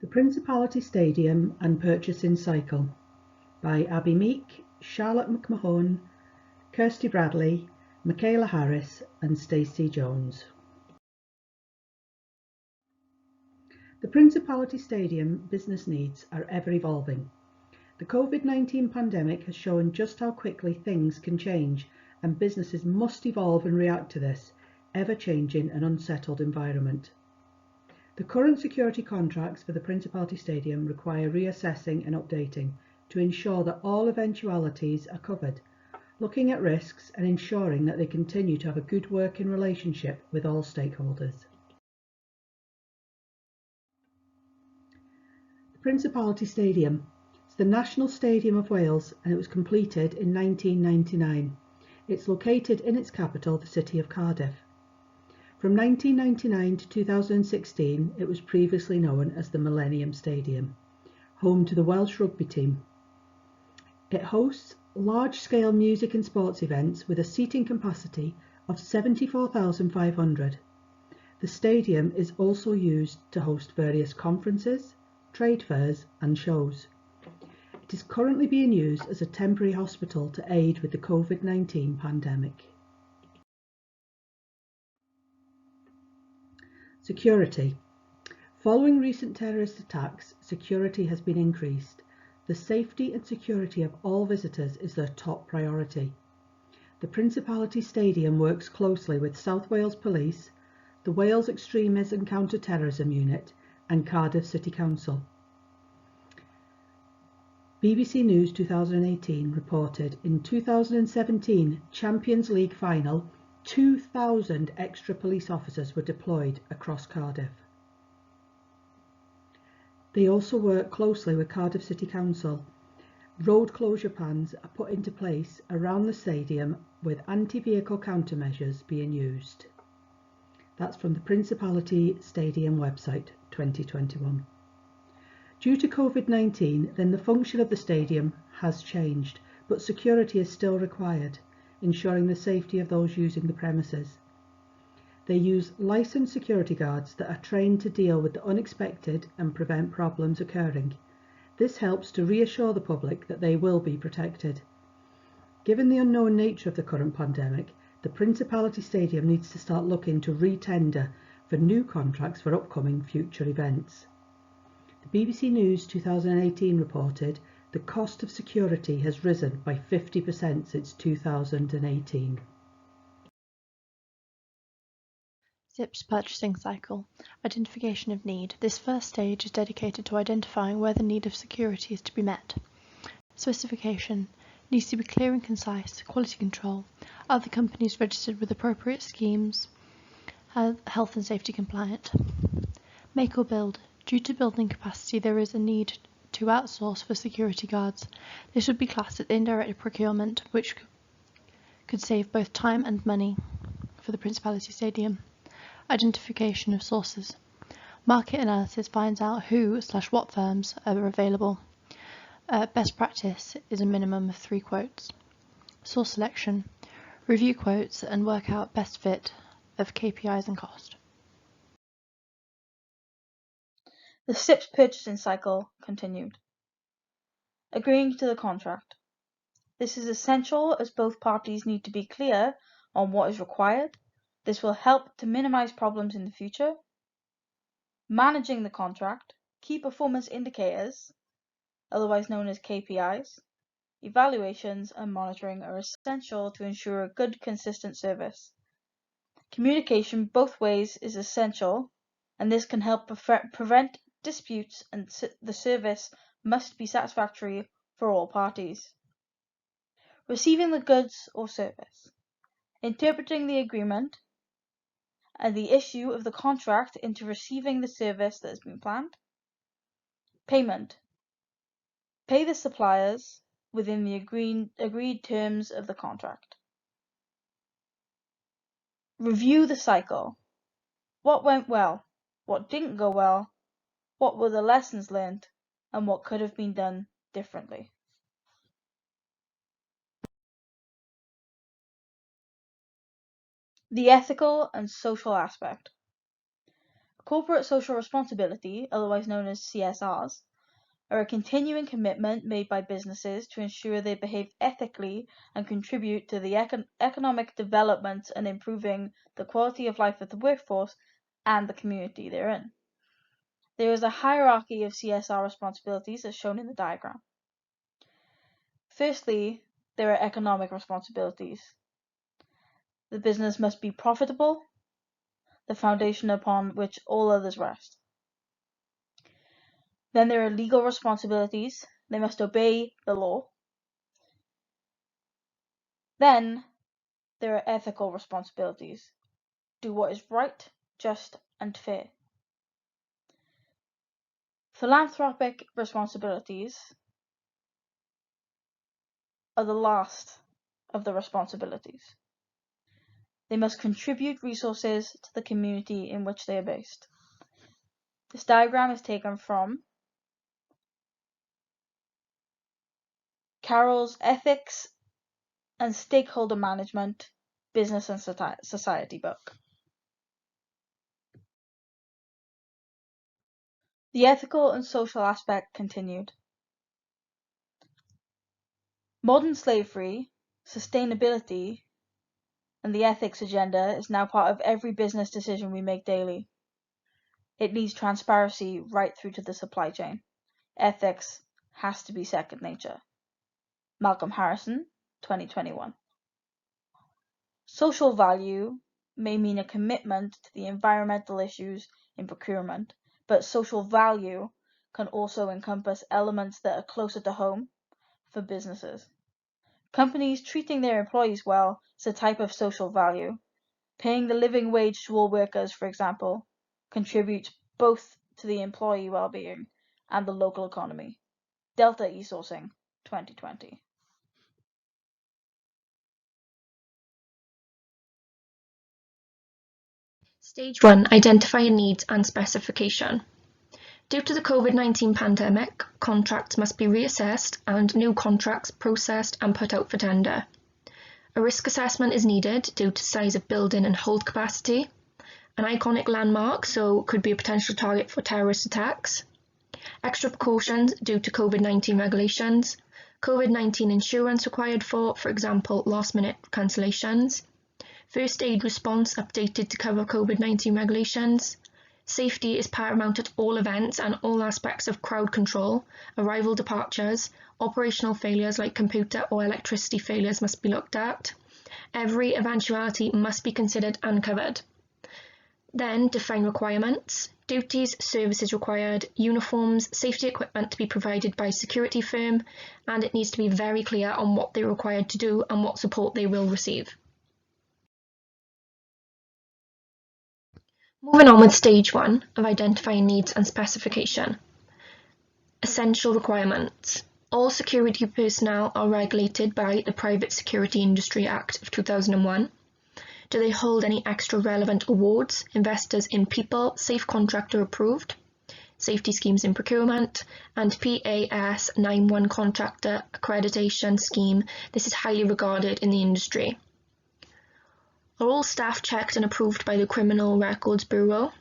The Principality Stadium and Purchasing Cycle by Abby Meek, Charlotte McMahon, Kirsty Bradley, Michaela Harris and Stacey Jones. The Principality Stadium business needs are ever evolving. The COVID-19 pandemic has shown just how quickly things can change, and businesses must evolve and react to this ever-changing and unsettled environment. The current security contracts for the Principality Stadium require reassessing and updating to ensure that all eventualities are covered, looking at risks and ensuring that they continue to have a good working relationship with all stakeholders. The Principality Stadium is the National Stadium of Wales and it was completed in 1999. It's located in its capital, the city of Cardiff. From 1999 to 2016, it was previously known as the Millennium Stadium, home to the Welsh rugby team. It hosts large-scale music and sports events with a seating capacity of 74,500. The stadium is also used to host various conferences, trade fairs and shows. It is currently being used as a temporary hospital to aid with the COVID-19 pandemic. Security. Following recent terrorist attacks, security has been increased. The safety and security of all visitors is their top priority. The Principality Stadium works closely with South Wales Police, the Wales Extremism and Counter-Terrorism Unit and Cardiff City Council. BBC News 2018 reported in 2017 Champions League final, 2,000 extra police officers were deployed across Cardiff. They also work closely with Cardiff City Council. Road closure plans are put into place around the stadium with anti-vehicle countermeasures being used. That's from the Principality Stadium website 2021. Due to COVID-19, then the function of the stadium has changed, but security is still required, ensuring the safety of those using the premises. They use licensed security guards that are trained to deal with the unexpected and prevent problems occurring. This helps to reassure the public that they will be protected. Given the unknown nature of the current pandemic, the Principality Stadium needs to start looking to re-tender for new contracts for upcoming future events. The BBC News 2018 reported the cost of security has risen by 50% since 2018. SIP's purchasing cycle. Identification of need. This first stage is dedicated to identifying where the need of security is to be met. Specification. Needs to be clear and concise. Quality control. Are the companies registered with appropriate schemes? Health and safety compliant. Make or build. Due to building capacity, there is a need to outsource for security guards. This would be classed as indirect procurement, which could save both time and money for the Principality Stadium. Identification of sources. Market analysis finds out who/what firms are available. Best practice is a minimum of 3 quotes. Source selection. Review quotes and work out best fit of KPIs and cost. The SIP's purchasing cycle continued. Agreeing to the contract. This is essential as both parties need to be clear on what is required. This will help to minimize problems in the future. Managing the contract. Key performance indicators, otherwise known as KPIs, evaluations and monitoring are essential to ensure a good, consistent service. Communication both ways is essential, and this can help prevent disputes, and the service must be satisfactory for all parties. Receiving the goods or service. Interpreting the agreement and the issue of the contract into receiving the service that has been planned. Payment. Pay the suppliers within the agreed terms of the contract. Review the cycle. What went well? What didn't go well? What were the lessons learned? And what could have been done differently? The ethical and social aspect. Corporate social responsibility, otherwise known as CSRs, are a continuing commitment made by businesses to ensure they behave ethically and contribute to the economic development and improving the quality of life of the workforce and the community they're in. There is a hierarchy of CSR responsibilities as shown in the diagram. Firstly, there are economic responsibilities. The business must be profitable, the foundation upon which all others rest. Then there are legal responsibilities. They must obey the law. Then there are ethical responsibilities. Do what is right, just, and fair. Philanthropic responsibilities are the last of the responsibilities. They must contribute resources to the community in which they are based. This diagram is taken from Carroll's Ethics and Stakeholder Management, Business and Society book. The ethical and social aspect continued. Modern slavery, sustainability, and the ethics agenda is now part of every business decision we make daily. It needs transparency right through to the supply chain. Ethics has to be second nature. Malcolm Harrison, 2021. Social value may mean a commitment to the environmental issues in procurement, but social value can also encompass elements that are closer to home for businesses. Companies treating their employees well is a type of social value. Paying the living wage to all workers, for example, contributes both to the employee well-being and the local economy. Delta eSourcing, 2020. Stage 1. Identify needs and specification. Due to the COVID-19 pandemic, contracts must be reassessed and new contracts processed and put out for tender. A risk assessment is needed due to size of building and hold capacity, an iconic landmark, so could be a potential target for terrorist attacks, extra precautions due to COVID-19 regulations, COVID-19 insurance required for example, last-minute cancellations, first aid response updated to cover COVID-19 regulations. Safety is paramount at all events and all aspects of crowd control, arrival departures, operational failures like computer or electricity failures must be looked at. Every eventuality must be considered and covered. Then define requirements, duties, services required, uniforms, safety equipment to be provided by security firm, and it needs to be very clear on what they're required to do and what support they will receive. Moving on with stage 1 of identifying needs and specification. Essential requirements. All security personnel are regulated by the Private Security Industry Act of 2001. Do they hold any extra relevant awards, investors in people, safe contractor approved, safety schemes in procurement, and PAS 91 contractor accreditation scheme? This is highly regarded in the industry. Are all staff checked and approved by the Criminal Records Bureau?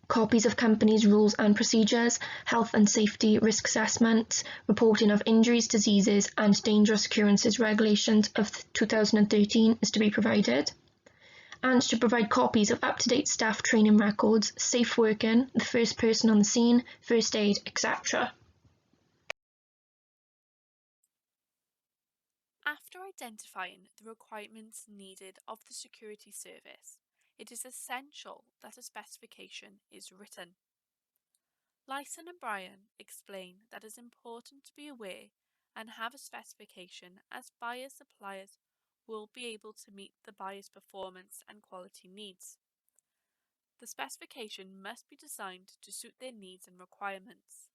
Copies of companies' rules and procedures, health and safety risk assessments, reporting of injuries, diseases, and dangerous occurrences regulations of 2013 is to be provided. And to provide copies of up-to-date staff training records, safe working, the first person on the scene, first aid, etc. After identifying the requirements needed of the security service, it is essential that a specification is written. Lyson and Bryan explain that it is important to be aware and have a specification as buyers' suppliers will be able to meet the buyer's performance and quality needs. The specification must be designed to suit their needs and requirements.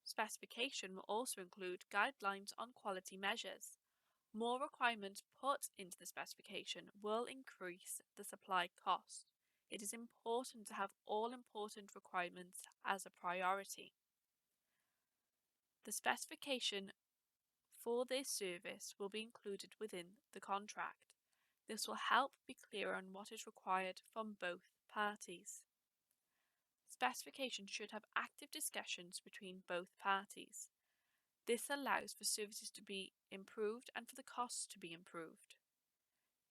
Specification will also include guidelines on quality measures. More requirements put into the specification will increase the supply cost. It is important to have all important requirements as a priority. The specification for this service will be included within the contract. This will help be clear on what is required from both parties. specifications should have active discussions between both parties. This allows for services to be improved and for the costs to be improved.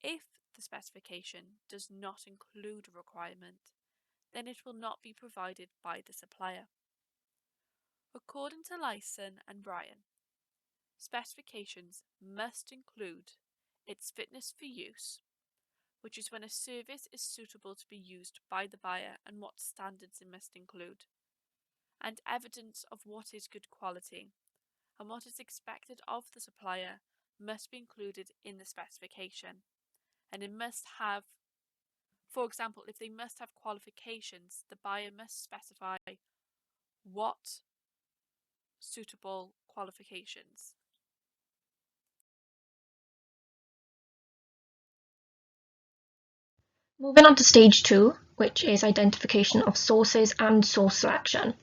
If the specification does not include a requirement, then it will not be provided by the supplier. According to Lyson and Bryan, specifications must include its fitness for use, which is when a service is suitable to be used by the buyer and what standards it must include, and evidence of what is good quality and what is expected of the supplier must be included in the specification. And it must have, for example, if they must have qualifications, the buyer must specify what suitable qualifications. Moving on to stage 2, which is identification of sources and source selection.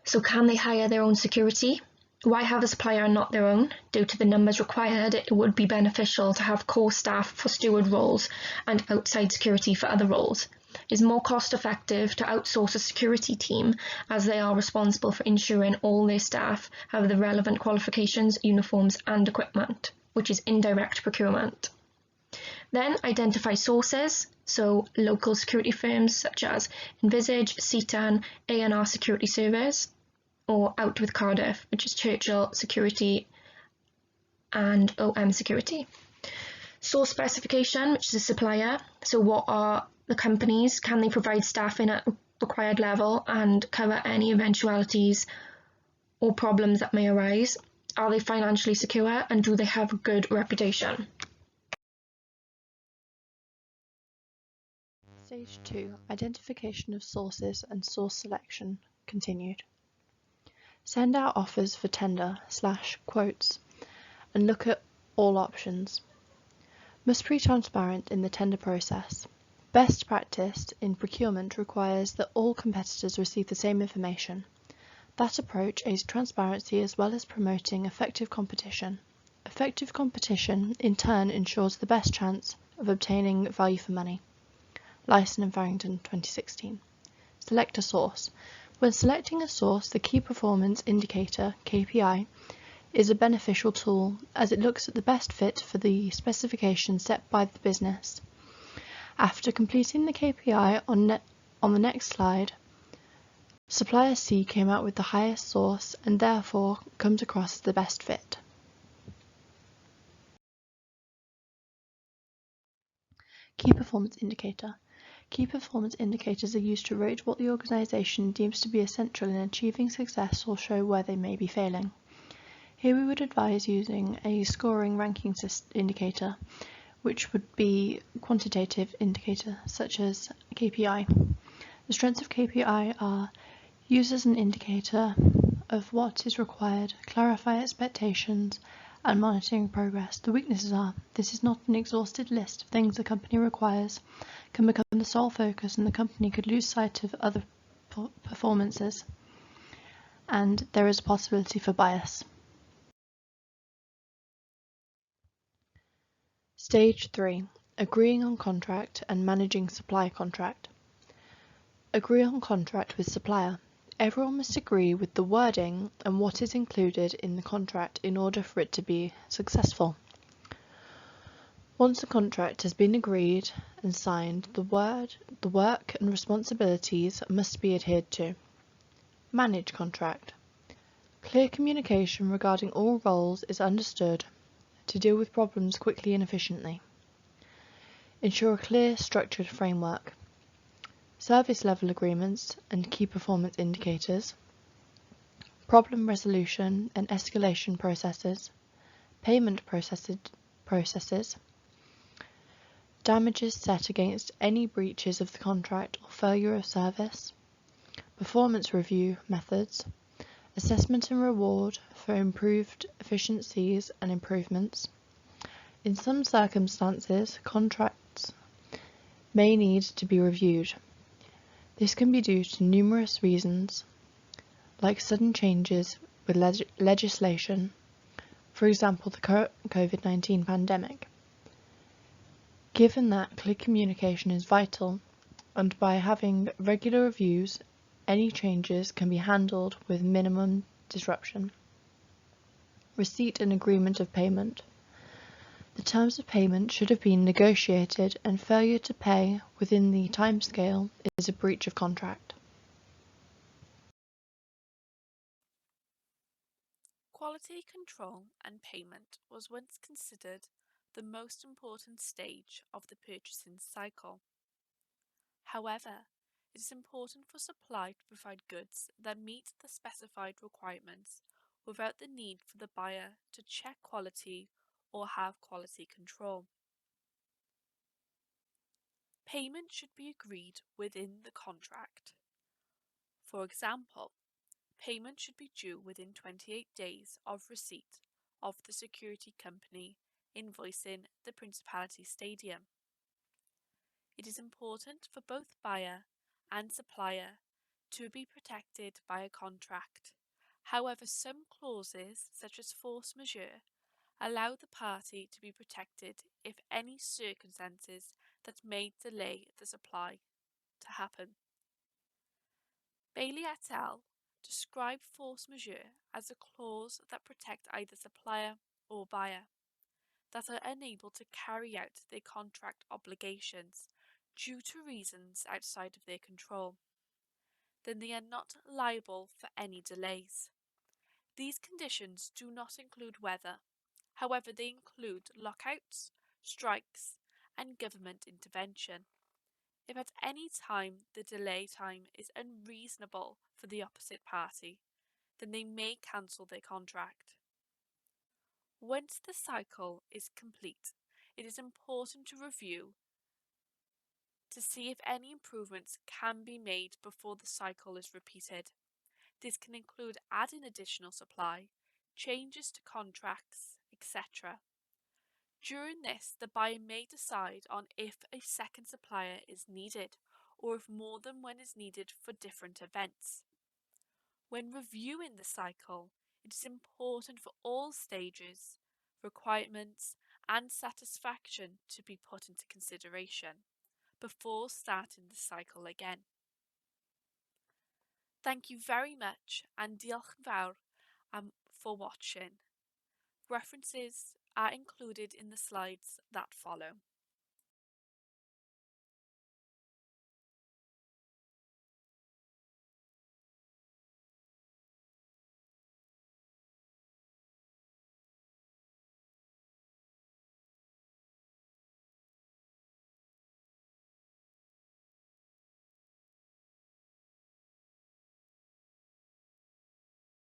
So can they hire their own security? Why have a supplier and not their own? Due to the numbers required, it would be beneficial to have core staff for steward roles and outside security for other roles. It is more cost effective to outsource a security team, as they are responsible for ensuring all their staff have the relevant qualifications, uniforms and equipment, which is indirect procurement. Then identify sources, so local security firms such as Envisage, CETAN, A&R Security Service, or Out with Cardiff, which is Churchill Security and OM Security. Source specification, which is a supplier, so what are the companies, can they provide staffing at required level and cover any eventualities or problems that may arise? Are they financially secure and do they have a good reputation? Stage 2. Identification of sources and source selection continued. Send out offers for tender / quotes and look at all options. Must be transparent in the tender process. Best practice in procurement requires that all competitors receive the same information. That approach aids transparency as well as promoting effective competition. Effective competition in turn ensures the best chance of obtaining value for money. Lyson and Farrington, 2016. Select a source. When selecting a source, the Key Performance Indicator, KPI, is a beneficial tool as it looks at the best fit for the specification set by the business. After completing the KPI on the next slide, supplier C came out with the highest source and therefore comes across as the best fit. Key Performance Indicator. Key performance indicators are used to rate what the organisation deems to be essential in achieving success or show where they may be failing. Here we would advise using a scoring ranking indicator, which would be a quantitative indicator such as KPI. The strengths of KPI are used as an indicator of what is required, clarify expectations, and monitoring progress. The weaknesses are, this is not an exhaustive list of things the company requires, can become the sole focus and the company could lose sight of other performances, and there is a possibility for bias. Stage 3. Agreeing on contract and managing supply contract. Agree on contract with supplier. Everyone must agree with the wording and what is included in the contract in order for it to be successful. Once the contract has been agreed and signed, the work and responsibilities must be adhered to. Manage contract. Clear communication regarding all roles is understood to deal with problems quickly and efficiently. Ensure a clear, structured framework. Service level agreements and key performance indicators, problem resolution and escalation processes, payment processes, damages set against any breaches of the contract or failure of service, performance review methods, assessment and reward for improved efficiencies and improvements. In some circumstances, contracts may need to be reviewed. This can be due to numerous reasons, like sudden changes with legislation, for example the COVID-19 pandemic. Given that clear communication is vital, and by having regular reviews, any changes can be handled with minimum disruption. Receipt and agreement of payment. The terms of payment should have been negotiated, and failure to pay within the timescale is a breach of contract. Quality control and payment was once considered the most important stage of the purchasing cycle. However, it is important for supply to provide goods that meet the specified requirements without the need for the buyer to check quality or have quality control. Payment should be agreed within the contract. For example, payment should be due within 28 days of receipt of the security company invoicing the Principality Stadium. It is important for both buyer and supplier to be protected by a contract. However, some clauses, such as force majeure, allow the party to be protected if any circumstances that may delay the supply to happen. Bailey et al. Describe force majeure as a clause that protect either supplier or buyer that are unable to carry out their contract obligations due to reasons outside of their control. Then they are not liable for any delays. These conditions do not include weather. However, they include lockouts, strikes, and government intervention. If at any time the delay time is unreasonable for the opposite party, then they may cancel their contract. Once the cycle is complete, it is important to review to see if any improvements can be made before the cycle is repeated. This can include adding additional supply, changes to contracts, etc. During this, the buyer may decide on if a second supplier is needed or if more than one is needed for different events. When reviewing the cycle, it is important for all stages, requirements, and satisfaction to be put into consideration before starting the cycle again. Thank you very much and diolch yn fawr for watching. References are included in the slides that follow.